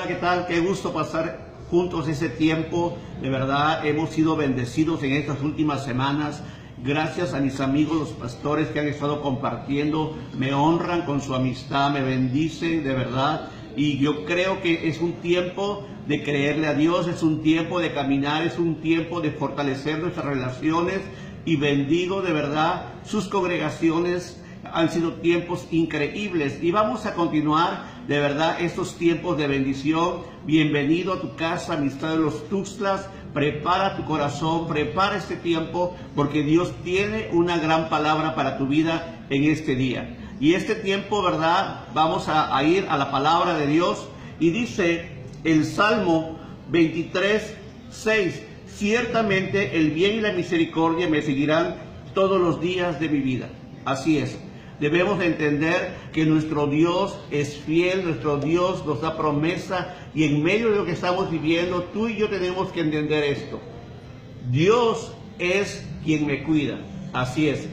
¿Qué tal? Qué gusto pasar juntos ese tiempo. De verdad, hemos sido bendecidos en estas últimas semanas. Gracias a mis amigos, los pastores que han estado compartiendo. Me honran con su amistad, me bendicen, de verdad. Y yo creo que es un tiempo de creerle a Dios, es un tiempo de caminar, es un tiempo de fortalecer nuestras relaciones. Y bendigo de verdad sus congregaciones. Han sido tiempos increíbles y vamos a continuar de verdad estos tiempos de bendición. Bienvenido a tu casa, Amistad de los Tuxtlas. Prepara tu corazón, prepara este tiempo, porque Dios tiene una gran palabra para tu vida en este día. Y este tiempo, verdad, vamos a ir a la palabra de Dios. Y dice el Salmo 23:6: ciertamente el bien y la misericordia me seguirán todos los días de mi vida. Así es. Debemos entender que nuestro Dios es fiel, nuestro Dios nos da promesa, y en medio de lo que estamos viviendo, tú y yo tenemos que entender esto. Dios es quien me cuida, así es.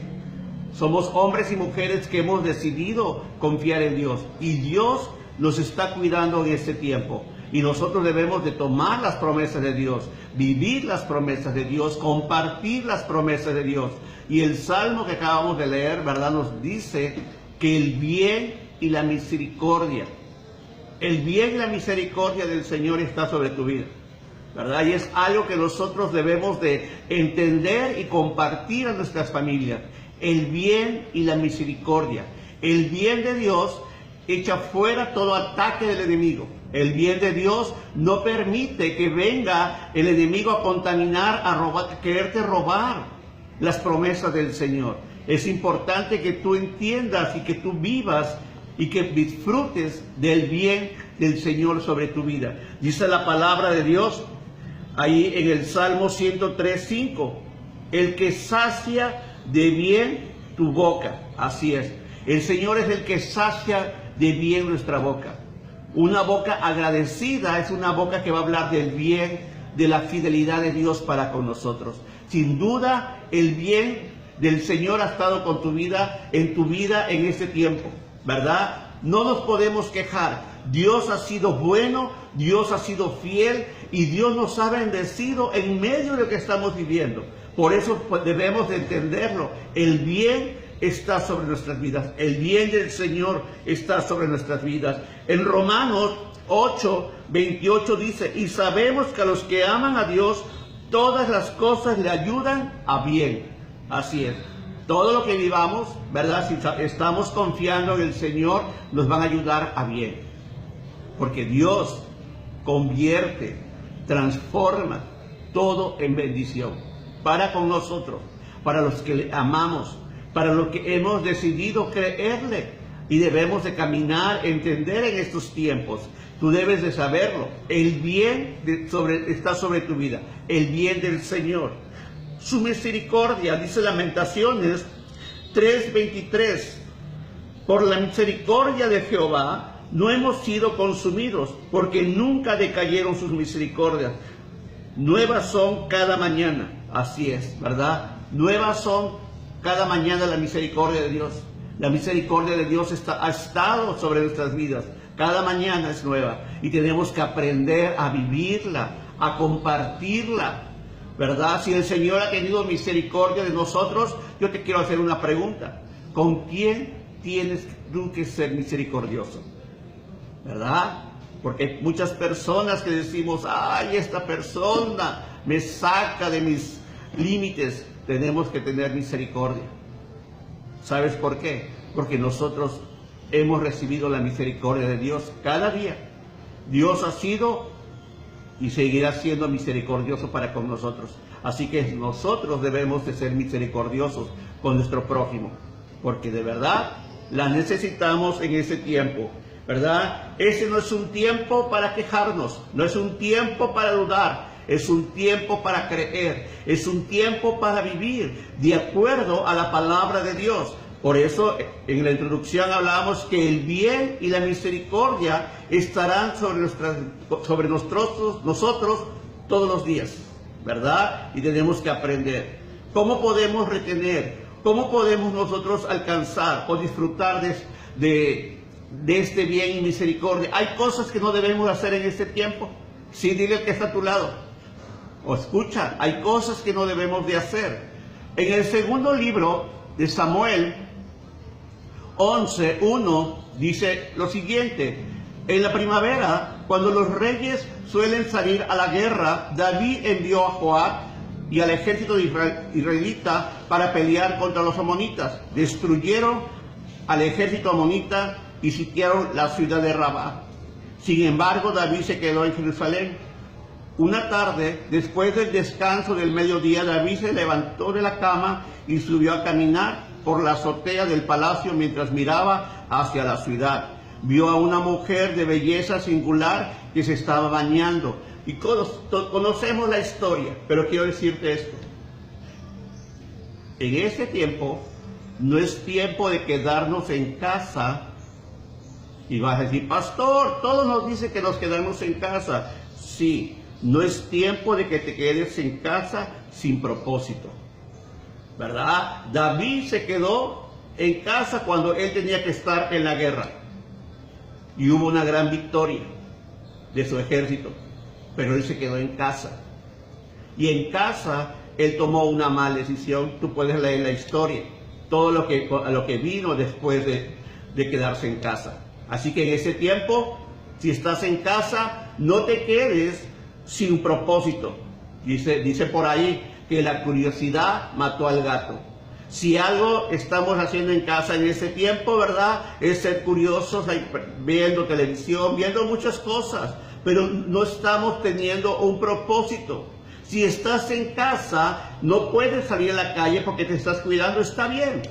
Somos hombres y mujeres que hemos decidido confiar en Dios, y Dios nos está cuidando en este tiempo. Y nosotros debemos de tomar las promesas de Dios, vivir las promesas de Dios, compartir las promesas de Dios. Y el Salmo que acabamos de leer, ¿verdad?, nos dice que el bien y la misericordia, el bien y la misericordia del Señor está sobre tu vida, ¿verdad? Y es algo que nosotros debemos de entender y compartir a nuestras familias. El bien y la misericordia. El bien de Dios echa fuera todo ataque del enemigo. El bien de Dios no permite que venga el enemigo a contaminar, a robar, a quererte robar las promesas del Señor. Es importante que tú entiendas y que tú vivas y que disfrutes del bien del Señor sobre tu vida. Dice la palabra de Dios ahí en el Salmo 103:5: el que sacia de bien tu boca. Así es. El Señor es el que sacia de bien nuestra boca. Una boca agradecida es una boca que va a hablar del bien, de la fidelidad de Dios para con nosotros. Sin duda, el bien del Señor ha estado con tu vida en este tiempo, ¿verdad? No nos podemos quejar. Dios ha sido bueno, Dios ha sido fiel, y Dios nos ha bendecido en medio de lo que estamos viviendo. Por eso debemos de entenderlo. El bien está sobre nuestras vidas. El bien del Señor está sobre nuestras vidas. En Romanos 8:28 dice: y sabemos que a los que aman a Dios, todas las cosas le ayudan a bien. Así es. Todo lo que vivamos, ¿verdad?, si estamos confiando en el Señor, nos van a ayudar a bien. Porque Dios convierte, transforma todo en bendición para con nosotros, para los que le amamos, para los que hemos decidido creerle. Y debemos de caminar, entender en estos tiempos. Tú debes de saberlo. El bien está sobre tu vida. El bien del Señor. Su misericordia, dice Lamentaciones 3:23: por la misericordia de Jehová no hemos sido consumidos, porque nunca decayeron sus misericordias. Nuevas son cada mañana. Así es, ¿verdad? Nuevas son cada mañana la misericordia de Dios. La misericordia de Dios ha estado sobre nuestras vidas. Cada mañana es nueva. Y tenemos que aprender a vivirla, a compartirla, ¿verdad? Si el Señor ha tenido misericordia de nosotros, yo te quiero hacer una pregunta. ¿Con quién tienes tú que ser misericordioso? ¿Verdad? Porque hay muchas personas que decimos: ay, esta persona me saca de mis límites. Tenemos que tener misericordia. ¿Sabes por qué? Porque nosotros hemos recibido la misericordia de Dios cada día. Dios ha sido y seguirá siendo misericordioso para con nosotros. Así que nosotros debemos de ser misericordiosos con nuestro prójimo, porque de verdad la necesitamos en ese tiempo, ¿verdad? Ese no es un tiempo para quejarnos, no es un tiempo para dudar. Es un tiempo para creer, es un tiempo para vivir de acuerdo a la palabra de Dios. Por eso en la introducción hablábamos que el bien y la misericordia estarán sobre nosotros todos los días, ¿verdad? Y tenemos que aprender. ¿Cómo podemos retener? ¿Cómo podemos nosotros alcanzar o disfrutar de de este bien y misericordia. Hay cosas que no debemos hacer en este tiempo. Sí, dile al que está a tu lado. O escucha, hay cosas que no debemos de hacer. En el segundo libro de Samuel 11:1 dice lo siguiente: en la primavera, cuando los reyes suelen salir a la guerra, David envió a Joab y al ejército israelita para pelear contra los amonitas. Destruyeron al ejército amonita y sitiaron la ciudad de Rabá. Sin embargo, David se quedó en Jerusalén. Una tarde, después del descanso del mediodía, David se levantó de la cama y subió a caminar por la azotea del palacio mientras miraba hacia la ciudad. Vio a una mujer de belleza singular que se estaba bañando. Y conocemos la historia, pero quiero decirte esto. En este tiempo, no es tiempo de quedarnos en casa. Y vas a decir, pastor, todos nos dicen que nos quedamos en casa. Sí, no es tiempo de que te quedes en casa sin propósito, ¿verdad? David se quedó en casa cuando él tenía que estar en la guerra. Y hubo una gran victoria de su ejército, pero él se quedó en casa. Y en casa él tomó una mala decisión. Tú puedes leer la historia, todo lo que vino después de quedarse en casa. Así que en ese tiempo, si estás en casa, no te quedes sin propósito. Dice por ahí que la curiosidad mató al gato. Si algo estamos haciendo en casa en ese tiempo, ¿verdad?, es ser curiosos, viendo televisión, viendo muchas cosas, pero no estamos teniendo un propósito. Si estás en casa, no puedes salir a la calle porque te estás cuidando, está bien,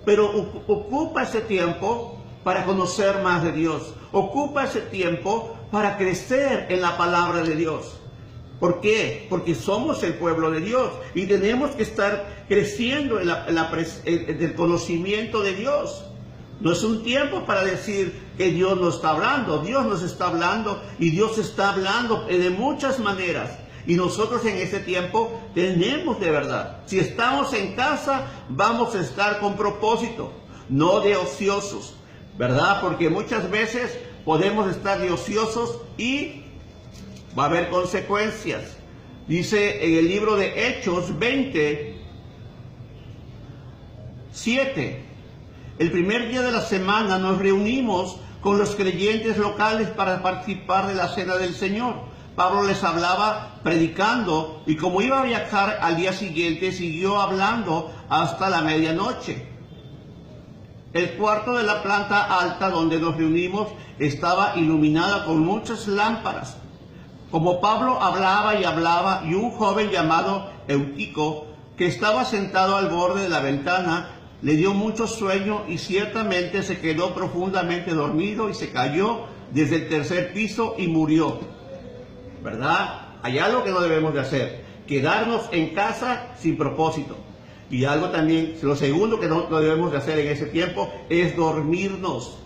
pero ocupa ese tiempo para conocer más de Dios. Ocupa ese tiempo para crecer en la palabra de Dios. ¿Por qué? Porque somos el pueblo de Dios y tenemos que estar creciendo en el conocimiento de Dios. No es un tiempo para decir que Dios no está hablando. Dios nos está hablando y Dios está hablando de muchas maneras. Y nosotros en ese tiempo tenemos de verdad. Si estamos en casa, vamos a estar con propósito, no de ociosos, ¿verdad? Porque muchas veces podemos estar de ociosos y va a haber consecuencias. Dice en el libro de Hechos 20:7, el primer día de la semana nos reunimos con los creyentes locales para participar de la cena del Señor. Pablo les hablaba predicando y como iba a viajar al día siguiente, siguió hablando hasta la medianoche. El cuarto de la planta alta donde nos reunimos estaba iluminada con muchas lámparas. Como Pablo hablaba y hablaba, y un joven llamado Eutico, que estaba sentado al borde de la ventana, le dio mucho sueño y ciertamente se quedó profundamente dormido y se cayó desde el tercer piso y murió. ¿Verdad? Hay algo que no debemos de hacer: quedarnos en casa sin propósito. Y algo también, lo segundo que no debemos de hacer en ese tiempo es dormirnos.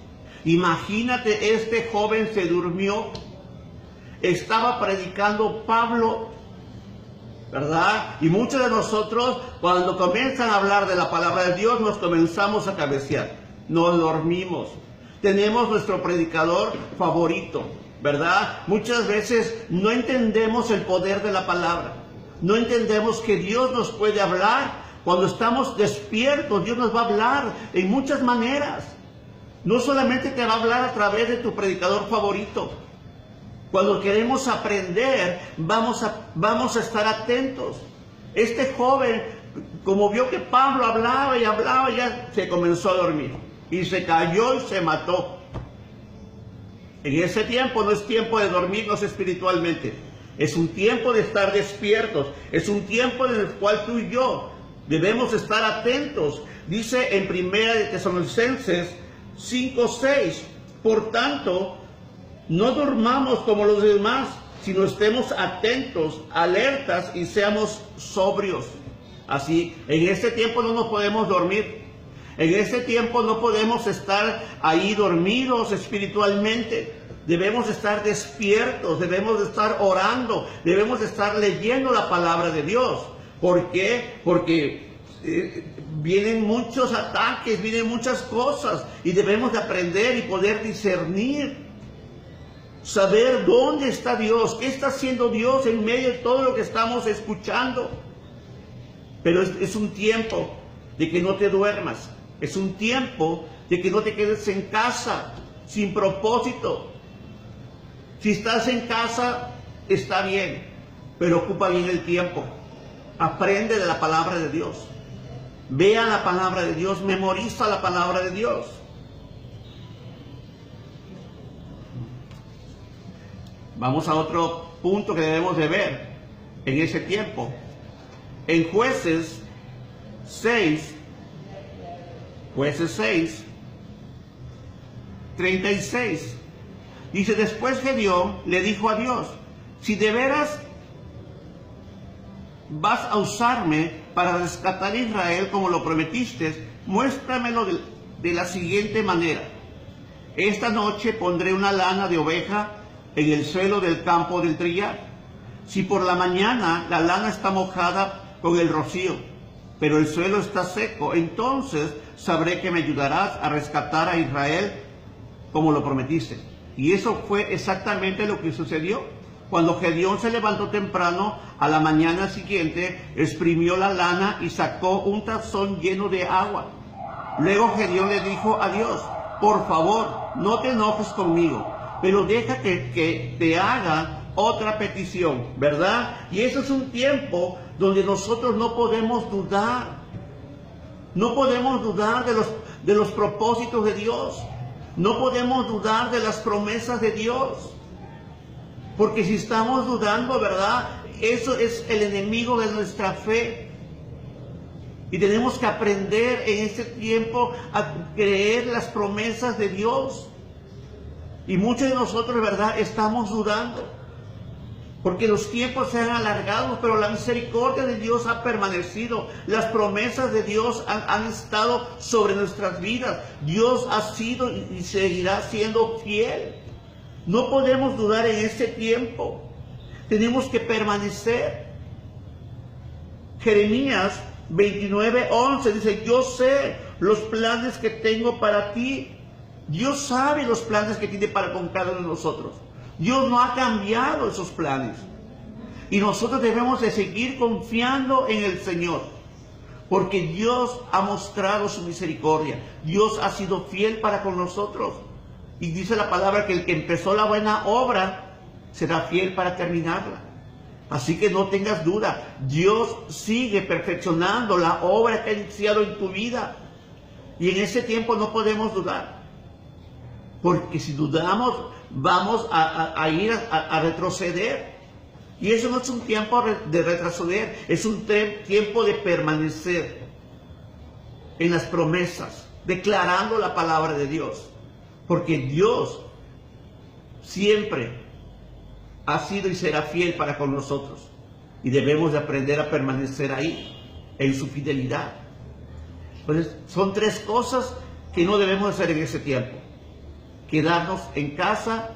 Imagínate, este joven se durmió. Estaba predicando Pablo, ¿verdad? Y muchos de nosotros, cuando comienzan a hablar de la palabra de Dios, nos comenzamos a cabecear. Nos dormimos. Tenemos nuestro predicador favorito, ¿verdad? Muchas veces no entendemos el poder de la palabra. No entendemos que Dios nos puede hablar. Cuando estamos despiertos, Dios nos va a hablar en muchas maneras. No solamente te va a hablar a través de tu predicador favorito. Cuando queremos aprender, vamos a estar atentos. Este joven, como vio que Pablo hablaba y hablaba, ya se comenzó a dormir. Y se cayó y se mató. En ese tiempo no es tiempo de dormirnos espiritualmente. Es un tiempo de estar despiertos. Es un tiempo en el cual tú y yo debemos estar atentos. Dice en 1 Tesalonicenses 5:6, por tanto, no durmamos como los demás, sino estemos atentos, alertas y seamos sobrios. Así, en este tiempo no nos podemos dormir. En este tiempo no podemos estar ahí dormidos espiritualmente. Debemos estar despiertos, debemos de estar orando, debemos de estar leyendo la palabra de Dios. ¿Por qué? Porque vienen muchos ataques, vienen muchas cosas y debemos de aprender y poder discernir, saber dónde está Dios, qué está haciendo Dios en medio de todo lo que estamos escuchando. Pero es un tiempo de que no te duermas, es un tiempo de que no te quedes en casa sin propósito. Si estás en casa, está bien, pero ocupa bien el tiempo. Aprende de la palabra de Dios. Vea la palabra de Dios, memoriza la palabra de Dios. Vamos a otro punto que debemos de ver en ese tiempo. En Jueces 6, 36, dice: después Gedeón le dijo a Dios: si de veras vas a usarme para rescatar a Israel como lo prometiste, muéstramelo de la siguiente manera. Esta noche pondré una lana de oveja en el suelo del campo del trillar. Si por la mañana la lana está mojada con el rocío, pero el suelo está seco, entonces sabré que me ayudarás a rescatar a Israel como lo prometiste. Y eso fue exactamente lo que sucedió. Cuando Gedeón se levantó temprano, a la mañana siguiente, exprimió la lana y sacó un tazón lleno de agua. Luego Gedeón le dijo a Dios: por favor, no te enojes conmigo, pero deja que te haga otra petición, ¿verdad? Y eso es un tiempo donde nosotros no podemos dudar. No podemos dudar de los propósitos de Dios. No podemos dudar de las promesas de Dios. Porque si estamos dudando, ¿verdad? Eso es el enemigo de nuestra fe. Y tenemos que aprender en este tiempo a creer las promesas de Dios. Y muchos de nosotros, ¿verdad?, estamos dudando. Porque los tiempos se han alargado, pero la misericordia de Dios ha permanecido. Las promesas de Dios han estado sobre nuestras vidas. Dios ha sido y seguirá siendo fiel. No podemos dudar en este tiempo. Tenemos que permanecer. Jeremías 29:11 dice: yo sé los planes que tengo para ti. Dios sabe los planes que tiene para con cada uno de nosotros. Dios no ha cambiado esos planes. Y nosotros debemos de seguir confiando en el Señor. Porque Dios ha mostrado su misericordia. Dios ha sido fiel para con nosotros. Y dice la palabra que el que empezó la buena obra será fiel para terminarla. Así que no tengas duda. Dios sigue perfeccionando la obra que ha iniciado en tu vida. Y en ese tiempo no podemos dudar. Porque si dudamos, vamos a ir a retroceder. Y eso no es un tiempo de retroceder, es un tiempo de permanecer en las promesas, declarando la palabra de Dios. Porque Dios siempre ha sido y será fiel para con nosotros. Y debemos de aprender a permanecer ahí, en su fidelidad. Pues son tres cosas que no debemos hacer en ese tiempo. Quedarnos en casa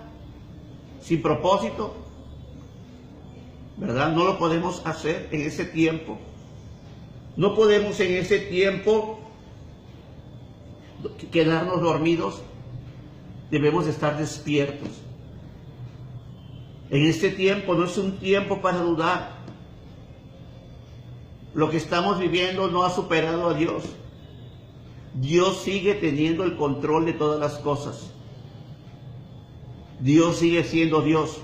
sin propósito, ¿verdad? No lo podemos hacer en ese tiempo. No podemos en ese tiempo quedarnos dormidos. Debemos estar despiertos. En este tiempo no es un tiempo para dudar. Lo que estamos viviendo no ha superado a Dios. Dios sigue teniendo el control de todas las cosas. Dios sigue siendo Dios.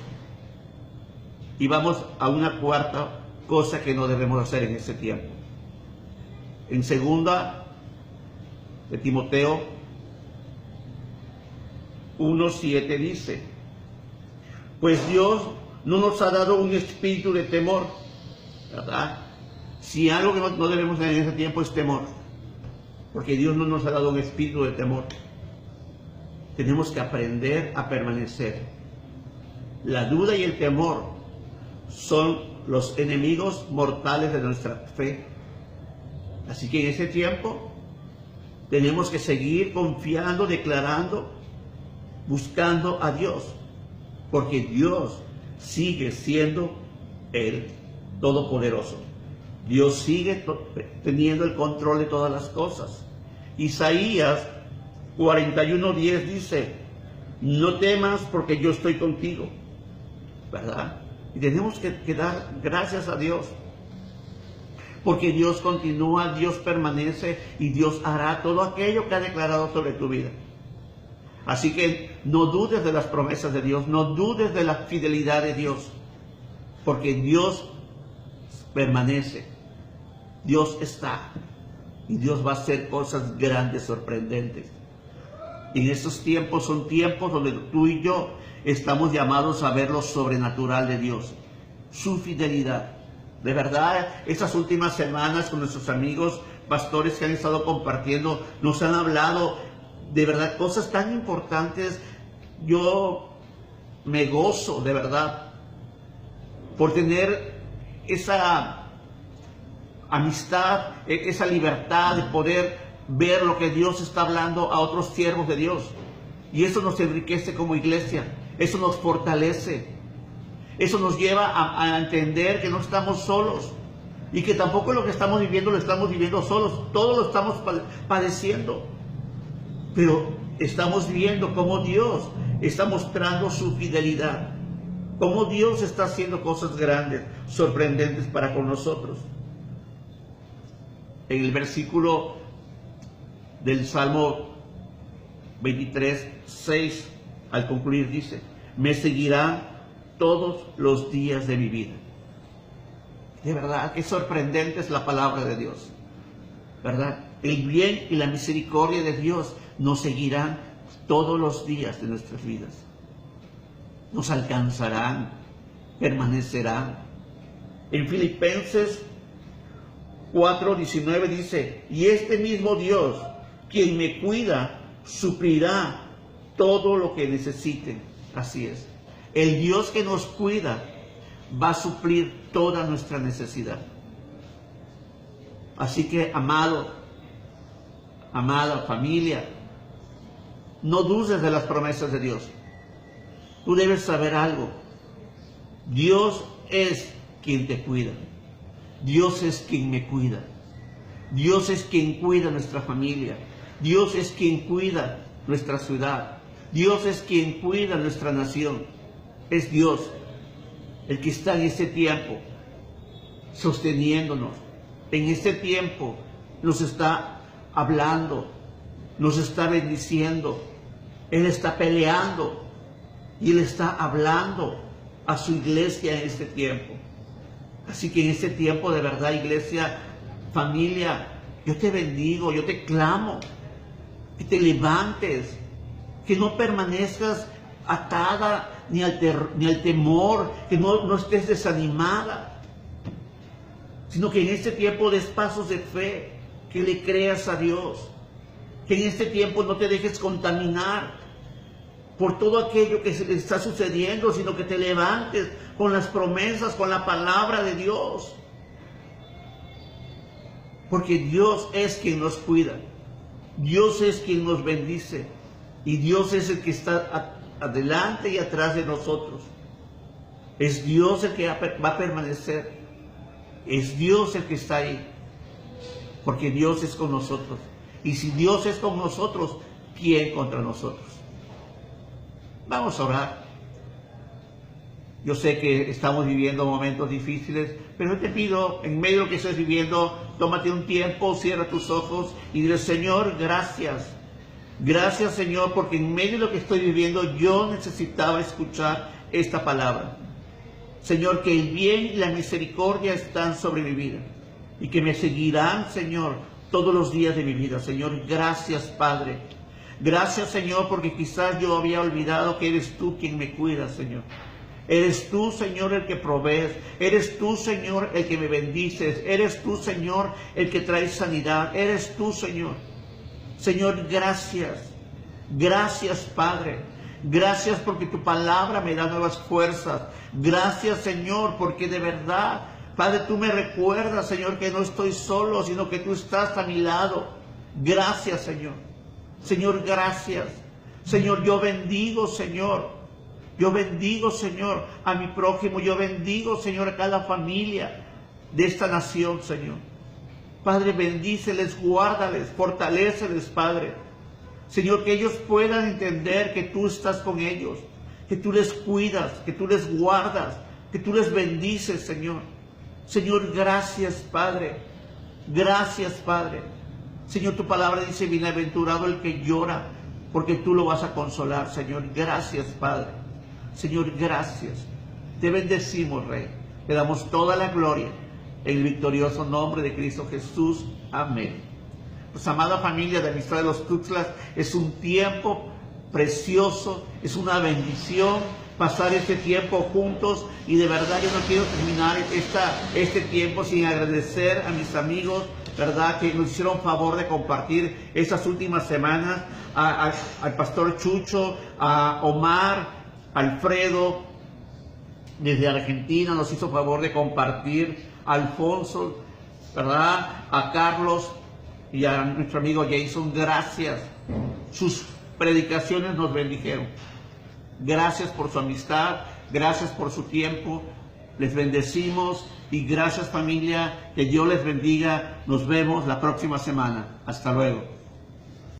Y vamos a una cuarta cosa que no debemos hacer en este tiempo. En 2 de Timoteo 1:7 dice: pues Dios no nos ha dado un espíritu de temor, ¿verdad? Si algo que no debemos tener en ese tiempo es temor, porque Dios no nos ha dado un espíritu de temor. Tenemos que aprender a permanecer. La duda y el temor son los enemigos mortales de nuestra fe. Así que en ese tiempo tenemos que seguir confiando, declarando, buscando a Dios, porque Dios sigue siendo el Todopoderoso. Dios sigue teniendo el control de todas las cosas. Isaías 41:10 dice, no temas porque yo estoy contigo, ¿verdad? Y tenemos que dar gracias a Dios, porque Dios continúa, Dios permanece y Dios hará todo aquello que ha declarado sobre tu vida. Así que no dudes de las promesas de Dios, no dudes de la fidelidad de Dios, porque Dios permanece, Dios está y Dios va a hacer cosas grandes, sorprendentes. En estos tiempos son tiempos donde tú y yo estamos llamados a ver lo sobrenatural de Dios, su fidelidad. De verdad, estas últimas semanas con nuestros amigos pastores que han estado compartiendo, nos han hablado de verdad cosas tan importantes. Yo me gozo de verdad por tener esa amistad, esa libertad de poder ver lo que Dios está hablando a otros siervos de Dios. Y eso nos enriquece como iglesia, eso nos fortalece, eso nos lleva a entender que no estamos solos y que tampoco lo que estamos viviendo lo estamos viviendo solos, todo lo estamos padeciendo, pero estamos viendo cómo Dios está mostrando su fidelidad, cómo Dios está haciendo cosas grandes, sorprendentes para con nosotros. En el versículo del Salmo 23:6, al concluir dice, me seguirán todos los días de mi vida. De verdad, qué sorprendente es la palabra de Dios, ¿verdad? El bien y la misericordia de Dios nos seguirán todos los días de nuestras vidas. Nos alcanzarán, permanecerán. En Filipenses 4:19 dice, y este mismo Dios, quien me cuida, suplirá todo lo que necesiten. Así es. El Dios que nos cuida va a suplir toda nuestra necesidad. Así que, amado, amada familia, no dudes de las promesas de Dios. Tú debes saber algo. Dios es quien te cuida. Dios es quien me cuida. Dios es quien cuida nuestra familia. Dios es quien cuida nuestra ciudad. Dios es quien cuida nuestra nación. Es Dios el que está en este tiempo sosteniéndonos. En este tiempo nos está hablando, nos está bendiciendo. Él está peleando y Él está hablando a su iglesia en este tiempo. Así que en este tiempo, de verdad, iglesia, familia, yo te bendigo, yo te clamo, que te levantes, que no permanezcas atada ni al temor, que no estés desanimada, sino que en este tiempo des pasos de fe, que le creas a Dios, que en este tiempo no te dejes contaminar por todo aquello que está sucediendo, sino que te levantes con las promesas, con la palabra de Dios. Porque Dios es quien nos cuida, Dios es quien nos bendice, y Dios es el que está adelante y atrás de nosotros. Es Dios el que va a permanecer, es Dios el que está ahí, porque Dios es con nosotros. Y si Dios es con nosotros, ¿quién contra nosotros? Vamos a orar. Yo sé que estamos viviendo momentos difíciles, pero yo te pido, en medio de lo que estés viviendo, tómate un tiempo, cierra tus ojos y dile, Señor, gracias. Gracias, Señor, porque en medio de lo que estoy viviendo, yo necesitaba escuchar esta palabra. Señor, que el bien y la misericordia están sobre mi vida y que me seguirán, Señor, todos los días de mi vida. Señor, gracias, Padre. Gracias, Señor, porque quizás yo había olvidado que eres tú quien me cuida, Señor. Eres tú, Señor, el que provees. Eres tú, Señor, el que me bendices. Eres tú, Señor, el que traes sanidad. Eres tú, Señor. Señor, gracias. Gracias, Padre. Gracias porque tu palabra me da nuevas fuerzas. Gracias, Señor, porque de verdad, Padre, tú me recuerdas, Señor, que no estoy solo, sino que tú estás a mi lado. Gracias, Señor. Señor, gracias. Señor, yo bendigo, Señor. Yo bendigo, Señor, a mi prójimo. Yo bendigo, Señor, a cada familia. de esta nación, Señor. Padre, bendíceles, guárdales, fortaléceles, Padre. Señor, que ellos puedan entender que tú estás con ellos, que tú les cuidas, que tú les guardas, que tú les bendices, Señor. Señor, gracias, Padre. Gracias, Padre. Señor, tu palabra dice, bienaventurado el que llora, porque tú lo vas a consolar, Señor. Gracias, Padre. Señor, gracias. Te bendecimos, Rey. Te damos toda la gloria en el victorioso nombre de Cristo Jesús. Amén. Pues, amada familia de Amistad de los Tuxtlas, es un tiempo precioso, es una bendición pasar este tiempo juntos, y de verdad yo no quiero terminar este tiempo sin agradecer a mis amigos, ¿verdad?, que nos hicieron favor de compartir estas últimas semanas, al pastor Chucho, a Omar, Alfredo, desde Argentina nos hizo favor de compartir, a Alfonso, ¿verdad?, a Carlos y a nuestro amigo Jason. Gracias, sus predicaciones nos bendijeron. Gracias por su amistad, gracias por su tiempo, les bendecimos, y gracias, familia, que Dios les bendiga. Nos vemos la próxima semana. Hasta luego.